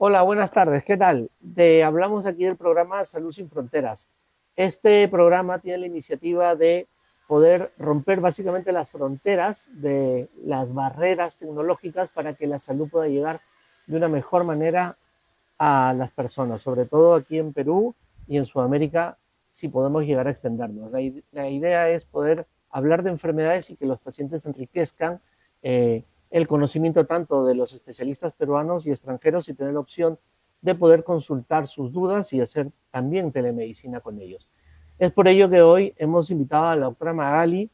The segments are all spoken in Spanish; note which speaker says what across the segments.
Speaker 1: Hola, buenas tardes. ¿Qué tal? Te hablamos aquí del programa Salud Sin Fronteras. Este programa tiene la iniciativa de poder romper básicamente las fronteras de las barreras tecnológicas para que la salud pueda llegar de una mejor manera a las personas, sobre todo aquí en Perú y en Sudamérica, si podemos llegar a extendernos. La idea es poder hablar de enfermedades y que los pacientes enriquezcan el conocimiento tanto de los especialistas peruanos y extranjeros y tener la opción de poder consultar sus dudas y hacer también telemedicina con ellos. Es por ello que hoy hemos invitado a la doctora Magali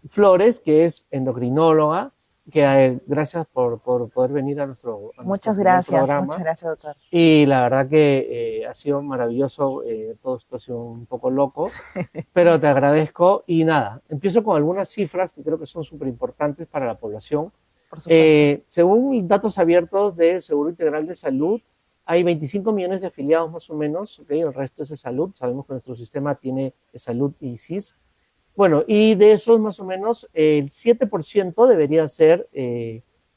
Speaker 1: Flores, que es endocrinóloga, que gracias por poder venir a nuestro primer
Speaker 2: Muchas
Speaker 1: programa.
Speaker 2: gracias, doctor.
Speaker 1: Y la verdad que ha sido maravilloso, todo esto ha sido un poco loco, pero te agradezco. Y nada, empiezo con algunas cifras que creo que son súper importantes para la población.
Speaker 2: Por supuesto.
Speaker 1: Según datos abiertos del Seguro Integral de Salud, hay 25 millones de afiliados más o menos, ¿okay? El resto es de salud. Sabemos que nuestro sistema tiene salud y SIS. Bueno, y de esos más o menos el 7% debería ser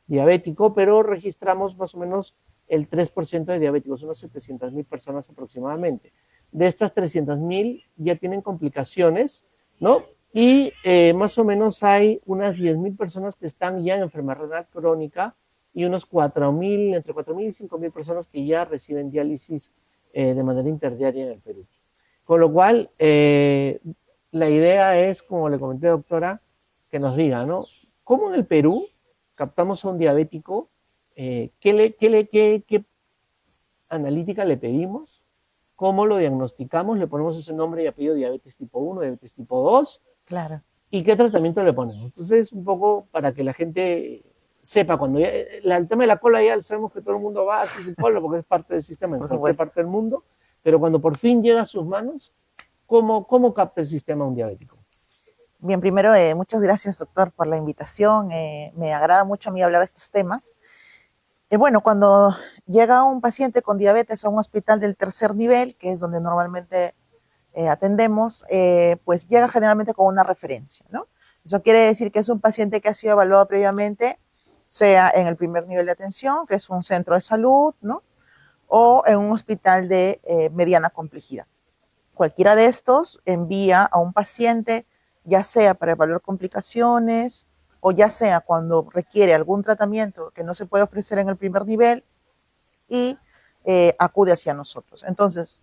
Speaker 1: diabético, pero registramos más o menos el 3% de diabéticos, unas 700,000 personas aproximadamente. De estas 300,000 ya tienen complicaciones, ¿no? Y más o menos hay unas 10,000 personas que están ya en enfermedad renal crónica y unos 4,000, entre 4,000 y 5,000 personas que ya reciben diálisis de manera interdiaria en el Perú. Con lo cual, la idea es, como le comenté, doctora, que nos diga, ¿no? ¿Cómo en el Perú captamos a un diabético? ¿Qué analítica le pedimos? ¿Cómo lo diagnosticamos? ¿Le ponemos ese nombre y apellido diabetes tipo 1, diabetes tipo 2?
Speaker 2: Claro,
Speaker 1: ¿Y qué tratamiento le ponemos? Entonces, un poco para que la gente sepa, cuando ya, el tema de la cola ya sabemos que todo el mundo va a hacer su cola porque es parte del sistema en
Speaker 2: por
Speaker 1: cualquier
Speaker 2: supuesto.
Speaker 1: parte del mundo, pero cuando por fin llega a sus manos, ¿cómo capta el sistema un diabético?
Speaker 2: Bien, primero, muchas gracias, doctor, por la invitación. Me agrada mucho a mí hablar de estos temas. Bueno, cuando llega un paciente con diabetes a un hospital del tercer nivel, que es donde normalmente atendemos, pues llega generalmente con una referencia, ¿no? Eso quiere decir que es un paciente que ha sido evaluado previamente, sea en el primer nivel de atención, que es un centro de salud, ¿no? O en un hospital de mediana complejidad. Cualquiera de estos envía a un paciente, ya sea para evaluar complicaciones o ya sea cuando requiere algún tratamiento que no se puede ofrecer en el primer nivel y acude hacia nosotros. Entonces,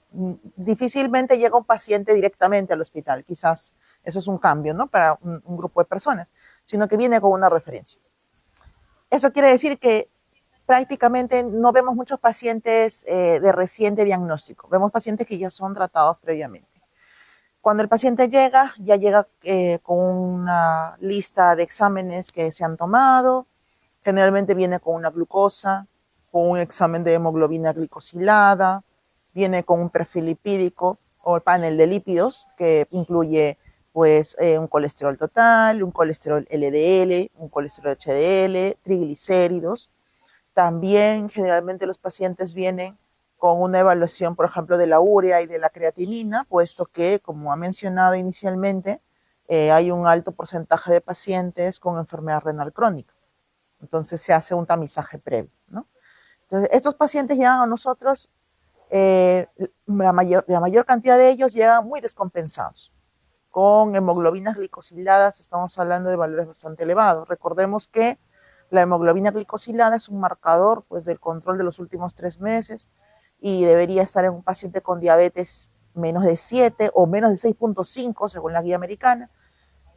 Speaker 2: difícilmente llega un paciente directamente al hospital, quizás eso es un cambio, ¿no? Para un grupo de personas, sino que viene con una referencia. Eso quiere decir que prácticamente no vemos muchos pacientes de reciente diagnóstico, vemos pacientes que ya son tratados previamente. Cuando el paciente llega, ya llega con una lista de exámenes que se han tomado, generalmente viene con una glucosa, con un examen de hemoglobina glicosilada, viene con un perfil lipídico o el panel de lípidos que incluye pues un colesterol total, un colesterol LDL, un colesterol HDL, triglicéridos. También generalmente los pacientes vienen con una evaluación, por ejemplo, de la urea y de la creatinina, puesto que, como ha mencionado inicialmente, hay un alto porcentaje de pacientes con enfermedad renal crónica. Entonces se hace un tamizaje previo, ¿no? Entonces, estos pacientes llegan a nosotros, la mayor cantidad de ellos llegan muy descompensados. Con hemoglobinas glicosiladas estamos hablando de valores bastante elevados. Recordemos que la hemoglobina glicosilada es un marcador pues, del control de los últimos 3 meses y debería estar en un paciente con diabetes menos de 7 o menos de 6,5 según la guía americana,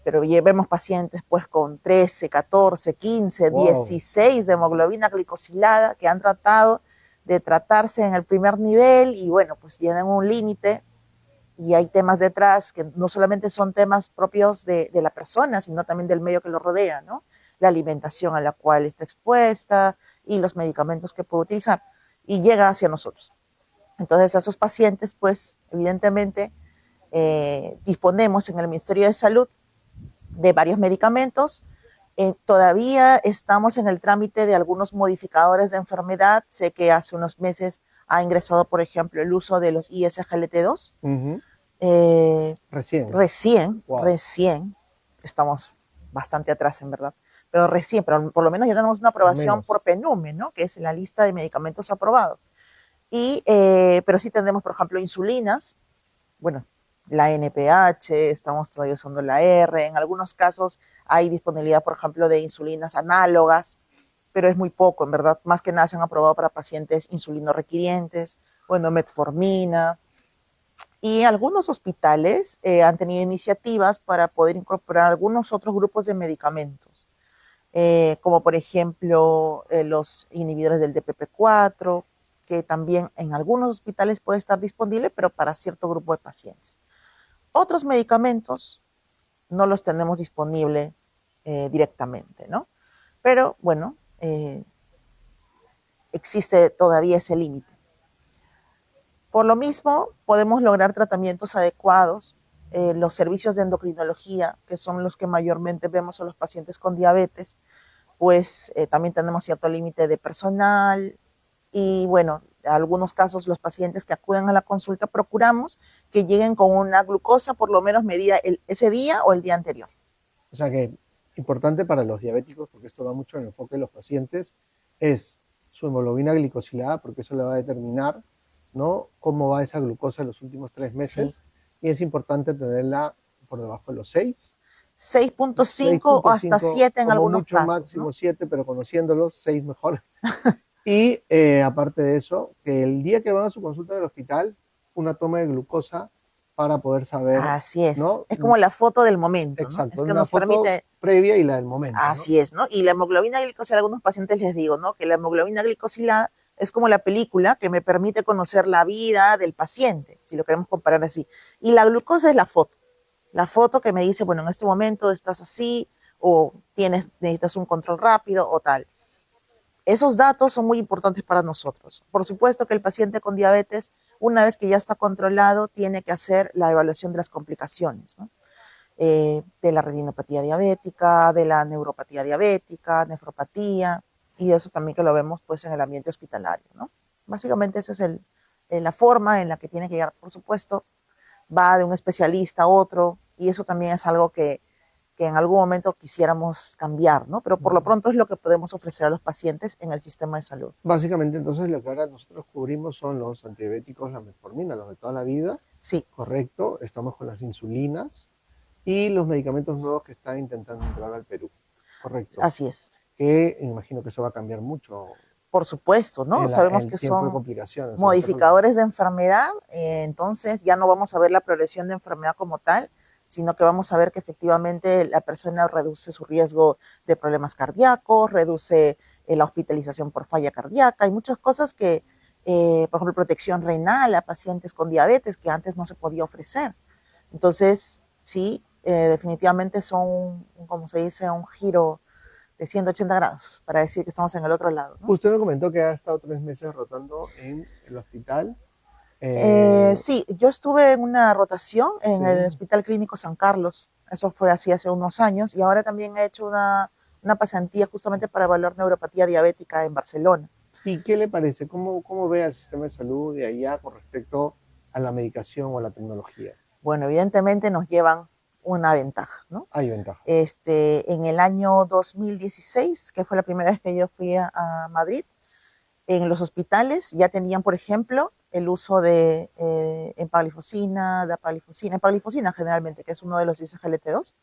Speaker 2: pero vemos pacientes pues con 13, 14, 15,
Speaker 1: Wow.
Speaker 2: 16 de hemoglobina glicosilada que han tratado de tratarse en el primer nivel y bueno, pues tienen un límite y hay temas detrás que no solamente son temas propios de la persona, sino también del medio que lo rodea, ¿no? La alimentación a la cual está expuesta y los medicamentos que puede utilizar y llega hacia nosotros. Entonces, a esos pacientes, pues, evidentemente, disponemos en el Ministerio de Salud de varios medicamentos. Todavía estamos en el trámite de algunos modificadores de enfermedad. Sé que hace unos meses ha ingresado, por ejemplo, el uso de los ISGLT2.
Speaker 1: Ujú.
Speaker 2: Eh,
Speaker 1: Recién. Wow.
Speaker 2: recién, estamos bastante atrás en verdad, pero recién, pero por lo menos ya tenemos una
Speaker 1: Al
Speaker 2: aprobación
Speaker 1: menos.
Speaker 2: por PENUME, ¿no? Que es la lista de medicamentos aprobados. Pero sí tenemos, por ejemplo, insulinas, bueno, la NPH, estamos todavía usando la R, en algunos casos hay disponibilidad, por ejemplo, de insulinas análogas, pero es muy poco, en verdad, más que nada se han aprobado para pacientes insulino requirientes, bueno, metformina, y algunos hospitales han tenido iniciativas para poder incorporar algunos otros grupos de medicamentos, como por ejemplo los inhibidores del DPP4, que también en algunos hospitales puede estar disponible, pero para cierto grupo de pacientes. Otros medicamentos no los tenemos disponibles directamente, ¿no? Pero bueno, existe todavía ese límite. Por lo mismo, podemos lograr tratamientos adecuados. Los servicios de endocrinología, que son los que mayormente vemos a los pacientes con diabetes, pues también tenemos cierto límite de personal y bueno, en algunos casos los pacientes que acuden a la consulta procuramos que lleguen con una glucosa por lo menos medida ese día o el día anterior.
Speaker 1: O sea que importante para los diabéticos, porque esto va mucho en el enfoque de los pacientes, es su hemoglobina glicosilada, porque eso le va a determinar, ¿no?, cómo va esa glucosa en los últimos 3 meses. Sí. Y es importante tenerla por debajo de los 6.
Speaker 2: 6.5 o hasta 7 en algunos
Speaker 1: mucho,
Speaker 2: casos.
Speaker 1: Máximo,
Speaker 2: ¿no?
Speaker 1: 7, pero conociéndolos, 6 mejor. Y aparte de eso, que el día que van a su consulta del hospital, una toma de glucosa para poder saber.
Speaker 2: Así es.
Speaker 1: ¿No?
Speaker 2: Es como la foto del momento.
Speaker 1: Exacto,
Speaker 2: ¿no? Es que
Speaker 1: una
Speaker 2: nos
Speaker 1: foto
Speaker 2: permite.
Speaker 1: Previa y la del momento.
Speaker 2: Así es, ¿no? Y la hemoglobina glicosilada, a algunos pacientes les digo, ¿no? Que la hemoglobina glicosilada es como la película que me permite conocer la vida del paciente, si lo queremos comparar así. Y la glucosa es la foto que me dice, bueno, en este momento estás así, o necesitas un control rápido, o tal. Esos datos son muy importantes para nosotros. Por supuesto que el paciente con diabetes, una vez que ya está controlado, tiene que hacer la evaluación de las complicaciones, ¿no? De la retinopatía diabética, de la neuropatía diabética, nefropatía, y eso también que lo vemos pues en el ambiente hospitalario, ¿no? Básicamente esa es la forma en la que tiene que llegar, por supuesto, va de un especialista a otro, y eso también es algo que en algún momento quisiéramos cambiar, ¿no? Pero por lo pronto es lo que podemos ofrecer a los pacientes en el sistema de salud.
Speaker 1: Básicamente, entonces, lo que ahora nosotros cubrimos son los antidiabéticos, la metformina, los de toda la vida.
Speaker 2: Sí.
Speaker 1: Correcto, estamos con las insulinas y los medicamentos nuevos que están intentando entrar al Perú. Correcto.
Speaker 2: Así es.
Speaker 1: Que imagino que eso va a cambiar mucho.
Speaker 2: Por supuesto, ¿no? Sabemos que son modificadores de enfermedad, entonces ya no vamos a ver la progresión de enfermedad como tal, sino que vamos a ver que efectivamente la persona reduce su riesgo de problemas cardíacos, reduce la hospitalización por falla cardíaca, hay muchas cosas que, por ejemplo, protección renal a pacientes con diabetes que antes no se podía ofrecer. Entonces, sí, definitivamente son, como se dice, un giro de 180 grados, para decir que estamos en el otro lado, ¿no?
Speaker 1: Usted me comentó que ha estado 3 meses rotando en el hospital.
Speaker 2: Sí, yo estuve en una rotación en el Hospital Clínico San Carlos, eso fue así hace unos años, y ahora también he hecho una pasantía justamente para evaluar neuropatía diabética en Barcelona.
Speaker 1: ¿Y qué le parece? ¿Cómo ve al sistema de salud de allá con respecto a la medicación o a la tecnología?
Speaker 2: Bueno, evidentemente nos llevan una ventaja, ¿no?
Speaker 1: Hay ventaja.
Speaker 2: En el año 2016, que fue la primera vez que yo fui a Madrid, en los hospitales ya tenían, por ejemplo, el uso de empaglifosina, empaglifosina generalmente, que es uno de los SGLT2.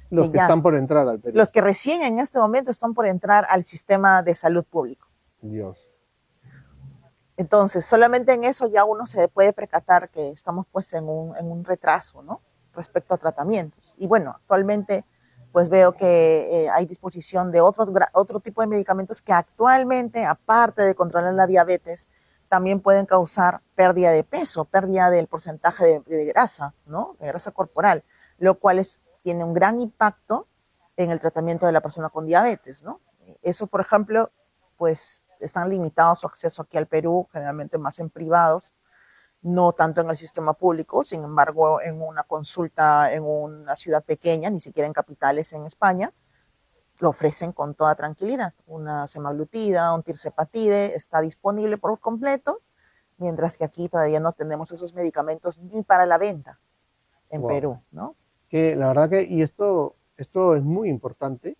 Speaker 1: Los que están por entrar al Perú.
Speaker 2: Los que recién en este momento están por entrar al sistema de salud público.
Speaker 1: Dios.
Speaker 2: Entonces, solamente en eso ya uno se puede percatar que estamos pues en un retraso, ¿no? Respecto a tratamientos. Y bueno, actualmente pues veo que hay disposición de otro tipo de medicamentos que actualmente, aparte de controlar la diabetes, también pueden causar pérdida de peso, pérdida del porcentaje de grasa, ¿no? De grasa corporal, lo cual tiene un gran impacto en el tratamiento de la persona con diabetes, ¿no? Eso, por ejemplo, pues están limitados su acceso aquí al Perú, generalmente más en privados, no tanto en el sistema público, sin embargo, en una consulta en una ciudad pequeña, ni siquiera en capitales en España, lo ofrecen con toda tranquilidad. Una semaglutida, un tirzepatide está disponible por completo, mientras que aquí todavía no tenemos esos medicamentos ni para la venta en Perú, ¿no?
Speaker 1: Que la verdad que, y esto es muy importante,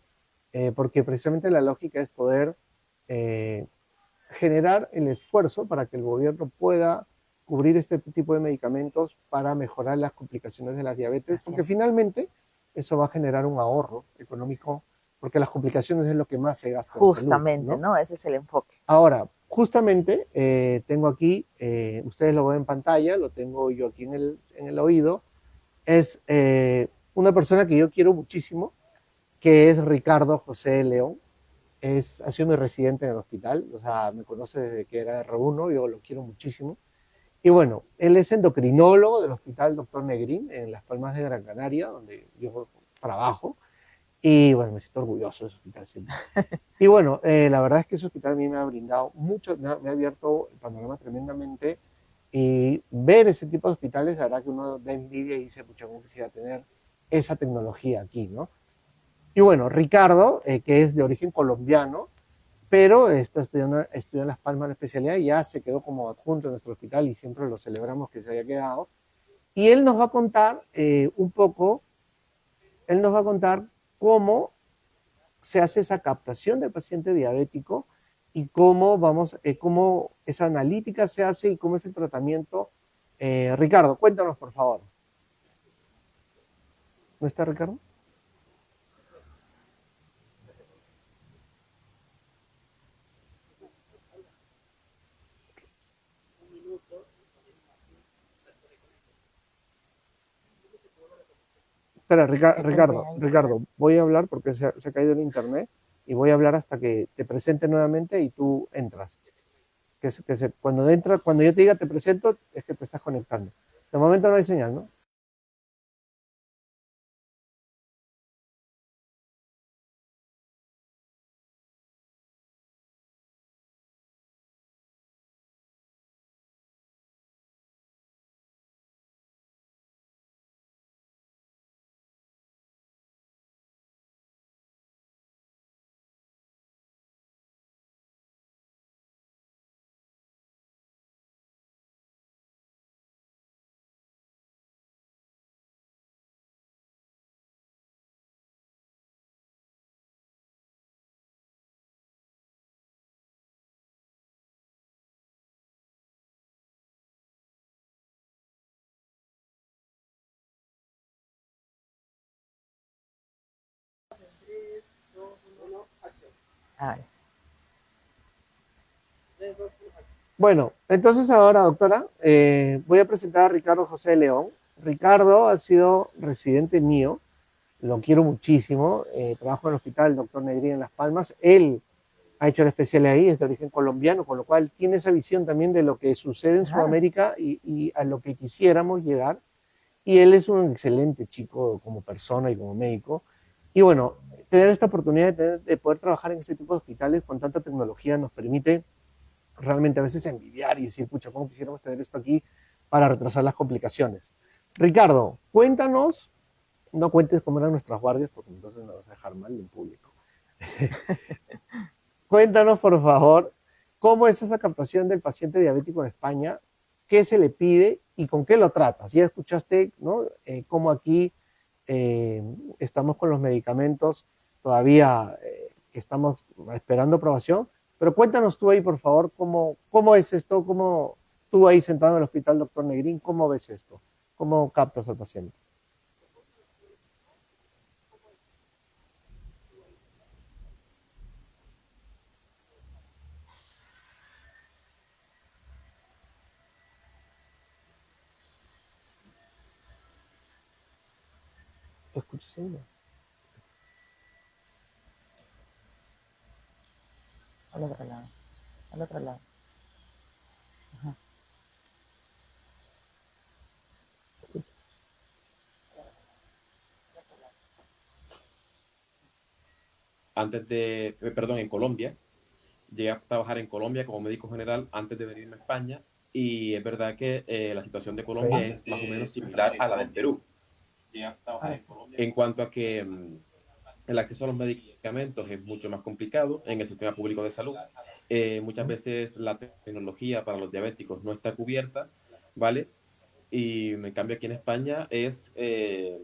Speaker 1: porque precisamente la lógica es poder generar el esfuerzo para que el gobierno pueda cubrir este tipo de medicamentos para mejorar las complicaciones de la diabetes,
Speaker 2: Así
Speaker 1: porque
Speaker 2: es.
Speaker 1: finalmente eso va a generar un ahorro económico, porque las complicaciones es lo que más se gasta en salud,
Speaker 2: Justamente,
Speaker 1: ¿no?
Speaker 2: ¿no? Ese es el enfoque.
Speaker 1: Ahora, justamente tengo aquí, ustedes lo ven en pantalla, lo tengo yo aquí en el oído, es una persona que yo quiero muchísimo, que es Ricardo José León. Ha sido mi residente en el hospital, o sea, me conoce desde que era R1, yo lo quiero muchísimo. Y bueno, él es endocrinólogo del Hospital Doctor Negrín en Las Palmas de Gran Canaria, donde yo trabajo. Y bueno, me siento orgulloso de ese hospital siempre. Y bueno, la verdad es que ese hospital a mí me ha brindado mucho, me ha abierto el panorama tremendamente. Y ver ese tipo de hospitales, la verdad que uno da envidia y dice, pucha, cómo quisiera tener esa tecnología aquí, ¿no? Y bueno, Ricardo, que es de origen colombiano, pero está estudiando en Las Palmas la especialidad y ya se quedó como adjunto en nuestro hospital y siempre lo celebramos que se haya quedado. Y él nos va a contar un poco, él nos va a contar cómo se hace esa captación del paciente diabético y cómo cómo esa analítica se hace y cómo es el tratamiento. Ricardo, cuéntanos por favor. ¿No está Ricardo? Espera, Ricardo, voy a hablar porque se ha caído el internet y voy a hablar hasta que te presente nuevamente y tú entras. Cuando yo te diga te presento, es que te estás conectando. De momento no hay señal, ¿no?
Speaker 2: A ver.
Speaker 1: Bueno, entonces ahora, doctora, voy a presentar a Ricardo José León. Ricardo ha sido residente mío, lo quiero muchísimo, trabajo en el hospital Doctor Negrín en Las Palmas. Él ha hecho la especialidad ahí, es de origen colombiano, con lo cual tiene esa visión también de lo que sucede en
Speaker 2: Claro.
Speaker 1: Sudamérica y a lo que quisiéramos llegar. Y él es un excelente chico como persona y como médico. Y bueno, tener esta oportunidad de poder trabajar en este tipo de hospitales con tanta tecnología nos permite realmente a veces envidiar y decir, pucha, ¿cómo quisiéramos tener esto aquí para retrasar las complicaciones? Ricardo, cuéntanos, no cuentes cómo eran nuestras guardias, porque entonces nos vas a dejar mal en público. Cuéntanos, por favor, cómo es esa captación del paciente diabético en España, qué se le pide y con qué lo tratas. Ya escuchaste, ¿no? Cómo aquí eh, estamos con los medicamentos todavía que estamos esperando aprobación, pero cuéntanos tú ahí, por favor, cómo es esto, cómo tú ahí sentado en el hospital, doctor Negrín, cómo ves esto, cómo captas al paciente. ¿Lo escuchas ahí? No?
Speaker 2: Al otro lado. Al otro lado. Ajá.
Speaker 3: Perdón, en Colombia. Llegué a trabajar en Colombia como médico general antes de venirme a España y es verdad que la situación de Colombia
Speaker 1: Okay.
Speaker 3: es más o menos similar a la del Perú.
Speaker 2: Ahora sí.
Speaker 3: En cuanto a que el acceso a los medicamentos es mucho más complicado en el sistema público de salud. Muchas veces la tecnología para los diabéticos no está cubierta, ¿vale? Y en cambio aquí en España hay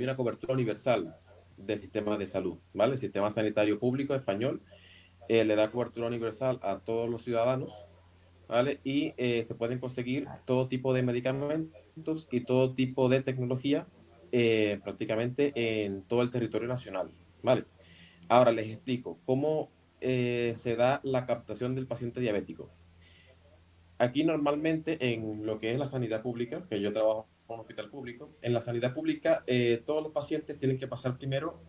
Speaker 3: una cobertura universal del sistema de salud, ¿vale? El sistema sanitario público español le da cobertura universal a todos los ciudadanos, ¿vale? Y se pueden conseguir todo tipo de medicamentos y todo tipo de tecnología prácticamente en todo el territorio nacional, ¿vale? Ahora les explico cómo se da la captación del paciente diabético. Aquí normalmente en lo que es la sanidad pública, que yo trabajo en un hospital público, en la sanidad pública todos los pacientes tienen que pasar primero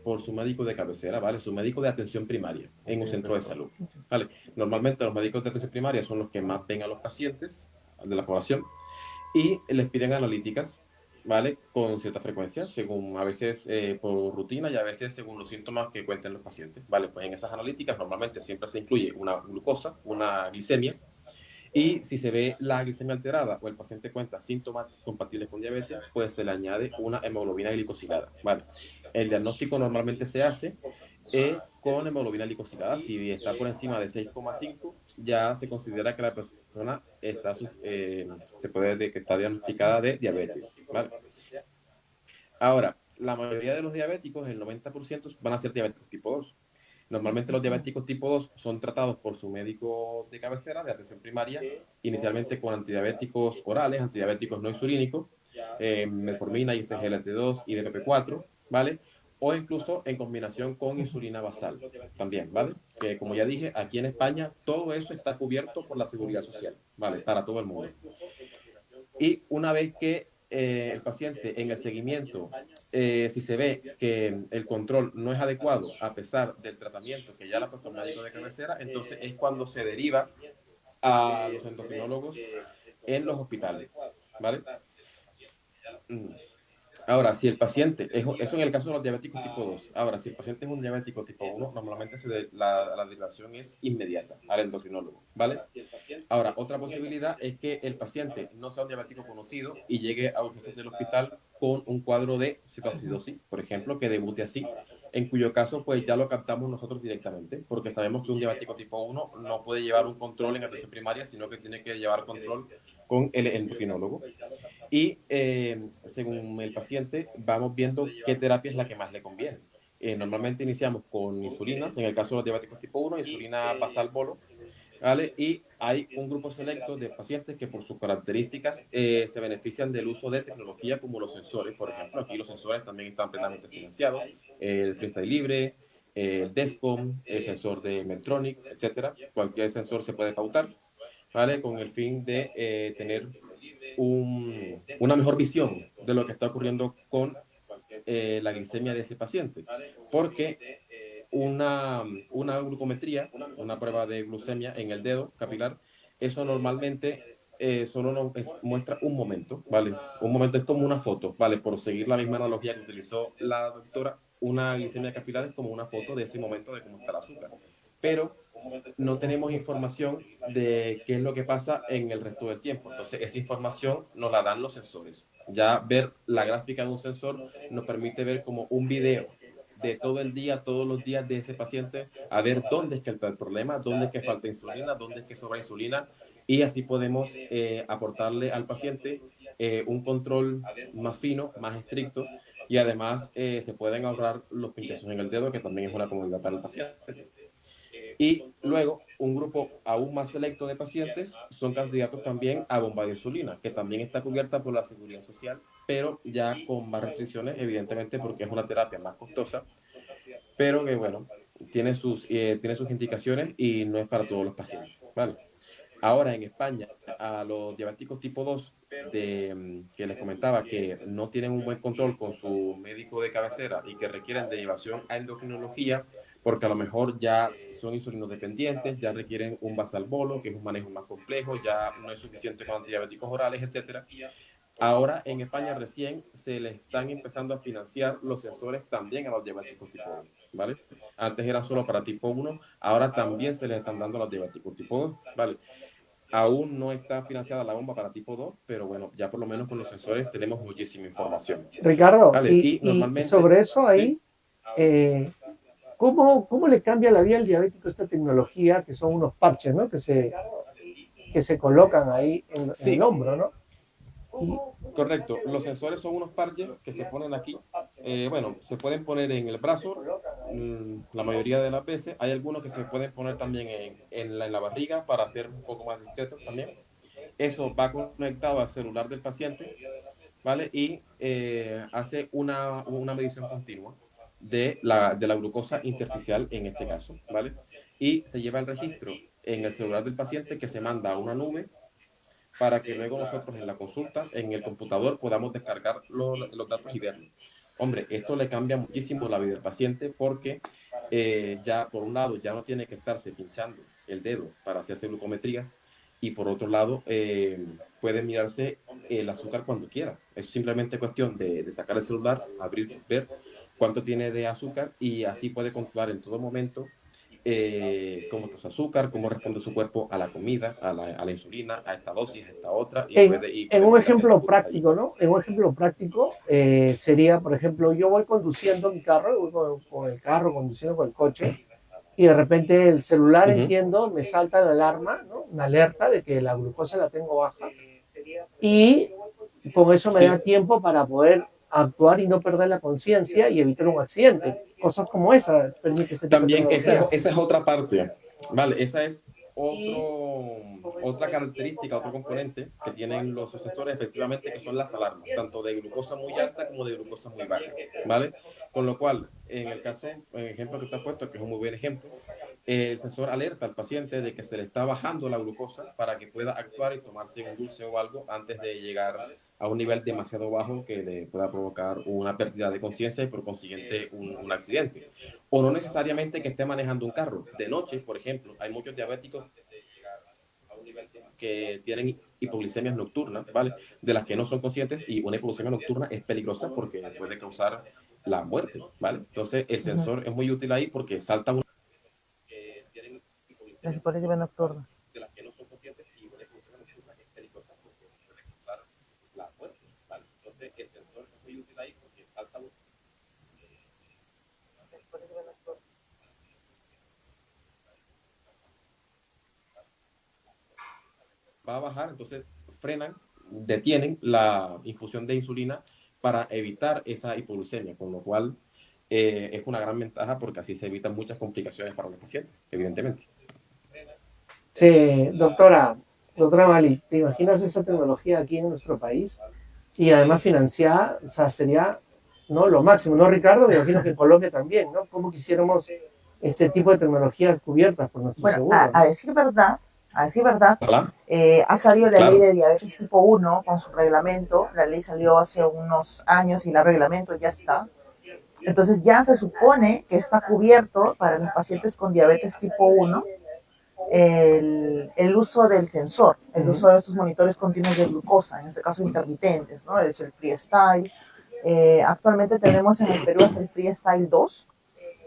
Speaker 3: por su médico de cabecera, ¿vale? Su médico de atención primaria en un centro de salud, ¿vale? Normalmente los médicos de atención primaria son los que más ven a los pacientes de la población y les piden analíticas, ¿vale? Con cierta frecuencia, según a veces por rutina y a veces según los síntomas que cuenten los pacientes, ¿vale? Pues en esas analíticas normalmente siempre se incluye una glucosa, una glicemia, y si se ve la glicemia alterada o el paciente cuenta síntomas compatibles con diabetes, pues se le añade una hemoglobina glicosilada, ¿vale? El diagnóstico normalmente se hace con hemoglobina glicosilada. Si está por encima de 6,5, ya se considera que la persona está, se puede decir que está diagnosticada de diabetes, ¿vale? Ahora, la mayoría de los diabéticos, el 90%, van a ser diabéticos tipo 2. Normalmente los diabéticos tipo 2 son tratados por su médico de cabecera, de atención primaria, inicialmente con antidiabéticos orales, antidiabéticos no insulínicos, metformina, ISGLT2 y DPP4, ¿vale? O incluso en combinación con insulina basal también, ¿vale? Que como ya dije, aquí en España todo eso está cubierto por la Seguridad Social, ¿vale? Para todo el mundo. Y una vez que el paciente en el seguimiento, si se ve que el control no es adecuado a pesar del tratamiento que ya le ha puesto el médico de cabecera, entonces es cuando se deriva a los endocrinólogos en los hospitales, ¿vale? Ahora, si el paciente, eso en el caso de los diabéticos tipo 2. Ahora, si el paciente es un diabético tipo 1, normalmente la derivación es inmediata al endocrinólogo, ¿vale? Ahora, otra posibilidad es que el paciente no sea un diabético conocido y llegue a urgencias del hospital con un cuadro de cetoacidosis, por ejemplo, que debute así, en cuyo caso pues ya lo captamos nosotros directamente, porque sabemos que un diabético tipo 1 no puede llevar un control en atención primaria, sino que tiene que llevar control con el endocrinólogo. Y según el paciente, vamos viendo qué terapia es la que más le conviene. Normalmente iniciamos con insulinas, en el caso de los diabéticos tipo 1, insulina basal bolo, ¿vale? Y hay un grupo selecto de pacientes que por sus características se benefician del uso de tecnología como los sensores. Por ejemplo, aquí los sensores también están plenamente financiados. El Freestyle Libre, el Descom, el sensor de Medtronic, etcétera. Cualquier sensor se puede pautar, ¿vale? Con el fin de tener una mejor visión de lo que está ocurriendo con la glicemia de ese paciente. Porque una glucometría, una prueba de glucemia en el dedo capilar, eso normalmente solo nos muestra un momento, ¿vale? Un momento es como una foto, ¿vale? Por seguir la misma analogía que utilizó la doctora, una glicemia capilar es como una foto de ese momento de cómo está el azúcar. Pero no tenemos información de qué es lo que pasa en el resto del tiempo. Entonces, esa información nos la dan los sensores. Ya ver la gráfica de un sensor nos permite ver como un video de todo el día, todos los días de ese paciente, a ver dónde es que está el problema, dónde es que falta insulina, dónde es que sobra insulina, y así podemos aportarle al paciente un control más fino, más estricto, y además se pueden ahorrar los pinchazos en el dedo, que también es una comodidad para el paciente. Y luego, un grupo aún más selecto de pacientes son candidatos también a bomba de insulina, que también está cubierta por la Seguridad Social, pero ya con más restricciones, evidentemente, porque es una terapia más costosa, pero que, bueno, tiene sus indicaciones y no es para todos los pacientes, ¿vale? Ahora, en España, a los diabéticos tipo 2, que les comentaba que no tienen un buen control con su médico de cabecera y que requieren derivación a endocrinología, porque a lo mejor ya son insulinodependientes, ya requieren un basal bolo, que es un manejo más complejo, ya no es suficiente con antidiabéticos orales, etcétera. Ahora en España recién se le están empezando a financiar los sensores también a los diabéticos tipo 1, ¿vale? Antes era solo para tipo 1, ahora también se les están dando a los diabéticos tipo 2, ¿vale? Aún no está financiada la bomba para tipo 2, pero bueno, ya por lo menos con los sensores tenemos muchísima información.
Speaker 1: Ricardo,
Speaker 3: ¿Vale? Y
Speaker 1: y
Speaker 3: normalmente,
Speaker 1: sobre eso
Speaker 3: ¿sí?
Speaker 1: ahí, ¿cómo le cambia la vida al diabético esta tecnología que son unos parches, ¿no? Que se colocan ahí en el
Speaker 3: Sí,
Speaker 1: hombro, ¿no?
Speaker 3: Correcto. Los sensores son unos parches que se ponen aquí. Bueno, se pueden poner en el brazo, la mayoría de las veces. Hay algunos que se pueden poner también en la barriga para ser un poco más discretos también. Eso va conectado al celular del paciente, ¿vale? Y hace una medición continua de la glucosa intersticial en este caso, ¿vale? Y se lleva el registro en el celular del paciente que se manda a una nube para que luego nosotros en la consulta, en el computador, podamos descargar los datos y verlos. Hombre, esto le cambia muchísimo la vida del paciente porque ya, por un lado, ya no tiene que estarse pinchando el dedo para hacerse glucometrías y por otro lado, puede mirarse el azúcar cuando quiera. Es simplemente cuestión de sacar el celular, abrir, ver cuánto tiene de azúcar y así puede controlar en todo momento cómo es su azúcar, cómo responde su cuerpo a la comida, a la insulina, a esta dosis, a esta otra. Y
Speaker 1: en un ejemplo práctico, ¿no? En un ejemplo práctico sería, por ejemplo, yo voy conduciendo mi carro, voy con el carro, conduciendo con el coche, y de repente el celular, entiendo, me salta la alarma, ¿no? Una alerta de que la glucosa la tengo baja, y con eso me da tiempo para poder actuar y no perder la conciencia y evitar un accidente. Cosas como esa permite este tipo
Speaker 3: también
Speaker 1: de
Speaker 3: esa es otra parte, ¿vale? Esa es otra característica, otro componente que tienen los sensores efectivamente, que son las alarmas, tanto de glucosa muy alta como de glucosa muy baja, ¿vale? Con lo cual, en el caso, en el ejemplo que te has puesto, que es un muy buen ejemplo, el sensor alerta al paciente de que se le está bajando la glucosa para que pueda actuar y tomarse un dulce o algo antes de llegar a un nivel demasiado bajo que le pueda provocar una pérdida de conciencia y por consiguiente un accidente. O no necesariamente que esté manejando un carro. De noche, por ejemplo, hay muchos diabéticos que tienen hipoglicemias nocturnas, ¿vale? De las que no son conscientes, y una hipoglicemia nocturna es peligrosa porque puede causar la muerte, ¿vale? Entonces el sensor es muy útil ahí porque salta una
Speaker 2: las hipoglicemias nocturnas.
Speaker 3: de las que no son conscientes y una hipoglicemia nocturna es peligrosa porque puede causar la muerte, ¿vale? Entonces el sensor es muy útil ahí porque salta una va a bajar, entonces frenan, detienen la infusión de insulina para evitar esa hipoglucemia, con lo cual es una gran ventaja porque así se evitan muchas complicaciones para los pacientes, evidentemente.
Speaker 1: Sí, doctora Mali, ¿te imaginas esa tecnología aquí en nuestro país? Y además financiada, o sea, sería, ¿no?, lo máximo, ¿no, Ricardo? Me imagino que en Colombia también, ¿no? ¿Cómo quisiéramos este tipo de tecnologías cubiertas por nuestro seguro?
Speaker 2: A
Speaker 1: ¿no?
Speaker 2: decir verdad, ha salido la ley de diabetes tipo 1 con su reglamento. La ley salió hace unos años y el reglamento ya está. Entonces ya se supone que está cubierto para los pacientes con diabetes tipo 1 el uso del sensor, el uso de estos monitores continuos de glucosa, en este caso intermitentes, ¿no? Es el Freestyle. Actualmente tenemos en el Perú hasta el Freestyle 2,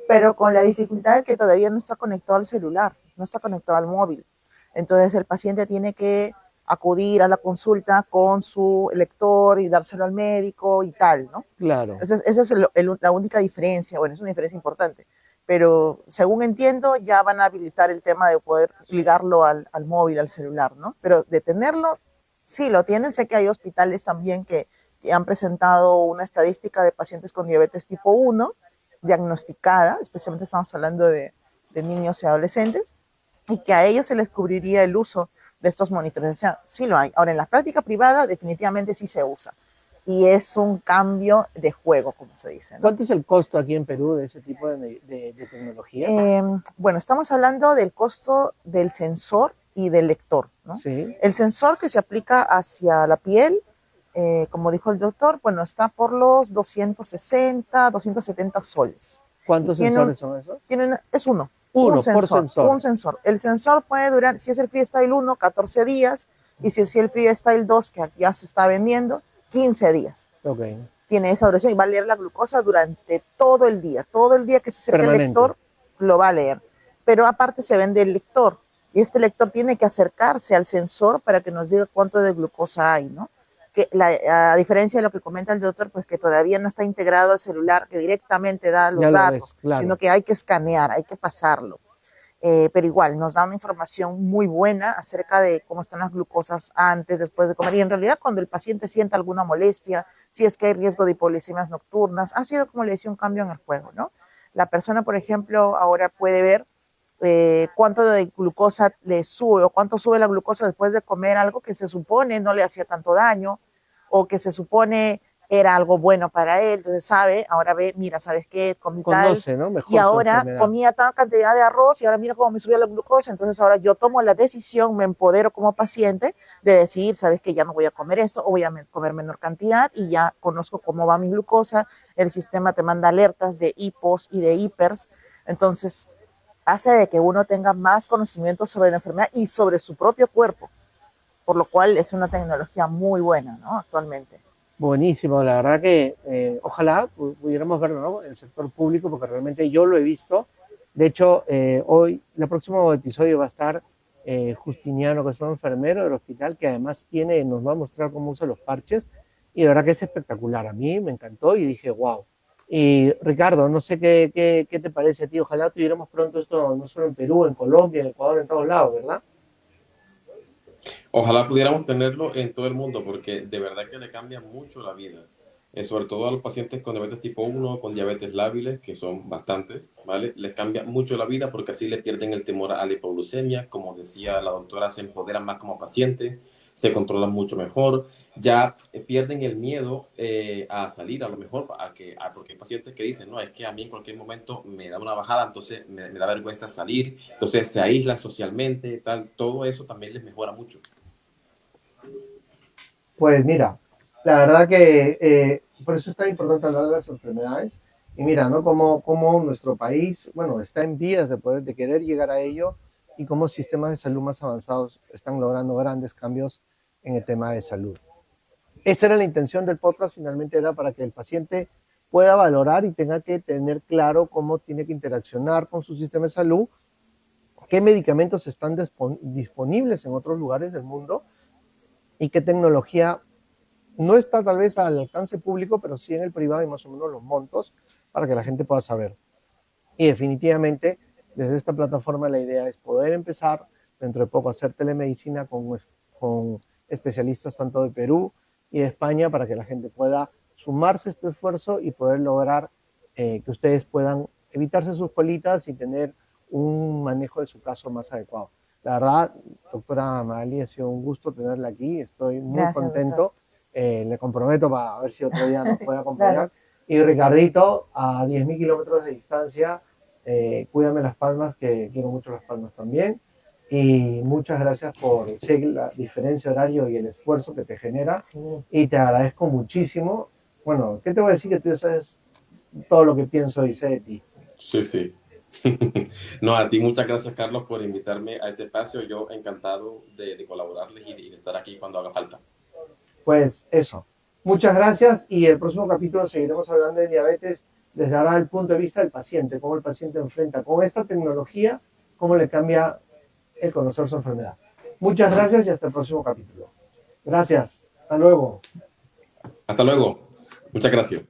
Speaker 2: pero con la dificultad de que todavía no está conectado al celular, no está conectado al móvil. Entonces el paciente tiene que acudir a la consulta con su lector y dárselo al médico y tal, ¿no?
Speaker 1: Claro.
Speaker 2: Esa es la única diferencia, bueno, es una diferencia importante, pero según entiendo ya van a habilitar el tema de poder ligarlo al móvil, al celular, ¿no? Pero de tenerlo, sí, lo tienen. Sé que hay hospitales también que han presentado una estadística de pacientes con diabetes tipo 1 diagnosticada, especialmente estamos hablando de niños y adolescentes, y que a ellos se les cubriría el uso de estos monitores. O sea, sí lo hay. Ahora, en la práctica privada definitivamente sí se usa. Y es un cambio de juego, como se dice, ¿no?
Speaker 1: ¿Cuánto es el costo aquí en Perú de ese tipo de tecnología?
Speaker 2: Bueno, estamos hablando del costo del sensor y del lector, ¿no?
Speaker 1: Sí.
Speaker 2: El sensor que se aplica hacia la piel, como dijo el doctor, bueno, está por los 260, 270 soles.
Speaker 1: ¿Cuántos sensores son esos?
Speaker 2: Es uno.
Speaker 1: Uno por sensor.
Speaker 2: Un sensor. El sensor puede durar, si es el Freestyle 1, 14 días, y si es el Freestyle 2, que ya se está vendiendo, 15 días.
Speaker 1: Okay.
Speaker 2: Tiene esa duración y va a leer la glucosa durante todo el día. Todo el día que se acerque el lector, lo va a leer. Pero aparte se vende el lector, y este lector tiene que acercarse al sensor para que nos diga cuánto de glucosa hay, ¿no? Que a diferencia de lo que comenta el doctor, pues que todavía no está integrado al celular, que directamente da los datos,
Speaker 1: claro,
Speaker 2: sino que hay que escanear, hay que pasarlo. pero igual nos da una información muy buena acerca de cómo están las glucosas antes, después de comer, y en realidad cuando el paciente sienta alguna molestia, si es que hay riesgo de hipoglicemias nocturnas, ha sido, como le decía, un cambio en el juego, ¿no? La persona, por ejemplo, ahora puede ver cuánto de glucosa le sube o cuánto sube la glucosa después de comer algo que se supone no le hacía tanto daño o que se supone era algo bueno para él, entonces sabe, ahora ve, mira, ¿sabes qué? Comí tal,
Speaker 1: Conoce, ¿no?
Speaker 2: y
Speaker 1: Mejor su
Speaker 2: ahora
Speaker 1: enfermedad.
Speaker 2: comía tal cantidad de arroz y ahora mira cómo me subió la glucosa, entonces ahora yo tomo la decisión, me empodero como paciente de decidir, ¿sabes qué? Ya no voy a comer esto o voy a comer menor cantidad y ya conozco cómo va mi glucosa, el sistema te manda alertas de hipos y de hipers, entonces hace de que uno tenga más conocimiento sobre la enfermedad y sobre su propio cuerpo, por lo cual es una tecnología muy buena, ¿no? Actualmente.
Speaker 1: Buenísimo, la verdad que ojalá pudiéramos verlo, ¿no? En el sector público, porque realmente yo lo he visto. De hecho, hoy, el próximo episodio va a estar Justiniano, que es un enfermero del hospital, que además nos va a mostrar cómo usa los parches, y la verdad que es espectacular. A mí me encantó y dije, wow. Y Ricardo, no sé qué te parece a ti, ojalá tuviéramos pronto esto, no solo en Perú, en Colombia, en Ecuador, en todos lados, ¿verdad?
Speaker 3: Ojalá pudiéramos tenerlo en todo el mundo porque de verdad que le cambia mucho la vida. Sobre todo a los pacientes con diabetes tipo 1, con diabetes lábiles, que son bastantes, ¿vale? Les cambia mucho la vida porque así le pierden el temor a la hipoglucemia. Como decía la doctora, se empoderan más como pacientes, se controlan mucho mejor, ya pierden el miedo a salir a lo mejor, porque hay pacientes que dicen, no, es que a mí en cualquier momento me da una bajada, entonces me da vergüenza salir, entonces se aíslan socialmente, tal, todo eso también les mejora mucho.
Speaker 1: Pues mira, la verdad que por eso es tan importante hablar de las enfermedades. Y mira, ¿no? Como nuestro país, bueno, está en vías de querer llegar a ello y cómo sistemas de salud más avanzados están logrando grandes cambios en el tema de salud. Esta era la intención del podcast, finalmente era para que el paciente pueda valorar y tenga que tener claro cómo tiene que interaccionar con su sistema de salud, qué medicamentos están disponibles en otros lugares del mundo y qué tecnología no está tal vez al alcance público, pero sí en el privado y más o menos los montos para que la gente pueda saber. Y definitivamente, desde esta plataforma la idea es poder empezar dentro de poco a hacer telemedicina con especialistas tanto de Perú y de España para que la gente pueda sumarse a este esfuerzo y poder lograr que ustedes puedan evitarse sus colitas y tener un manejo de su caso más adecuado. La verdad, doctora Magali, ha sido un gusto tenerla aquí, estoy muy
Speaker 2: Gracias, doctor.
Speaker 1: contento, le comprometo para ver si otro día nos puede
Speaker 2: Claro.
Speaker 1: acompañar. Y Ricardito, a 10.000 kilómetros de distancia, cuídame las palmas, que quiero mucho las palmas también. Y muchas gracias por sé la diferencia horario y el esfuerzo que te genera.
Speaker 2: Sí.
Speaker 1: Y te agradezco muchísimo. Bueno, ¿qué te voy a decir? Que tú ya sabes todo lo que pienso y sé de ti.
Speaker 3: Sí, sí. No, a ti muchas gracias, Carlos, por invitarme a este espacio. Yo encantado de colaborarles y de estar aquí cuando haga falta.
Speaker 1: Pues eso. Muchas gracias y el próximo capítulo seguiremos hablando de diabetes desde ahora el punto de vista del paciente, cómo el paciente enfrenta con esta tecnología, cómo le cambia el conocer su enfermedad. Muchas gracias y hasta el próximo capítulo. Gracias. Hasta luego.
Speaker 3: Hasta luego. Muchas gracias.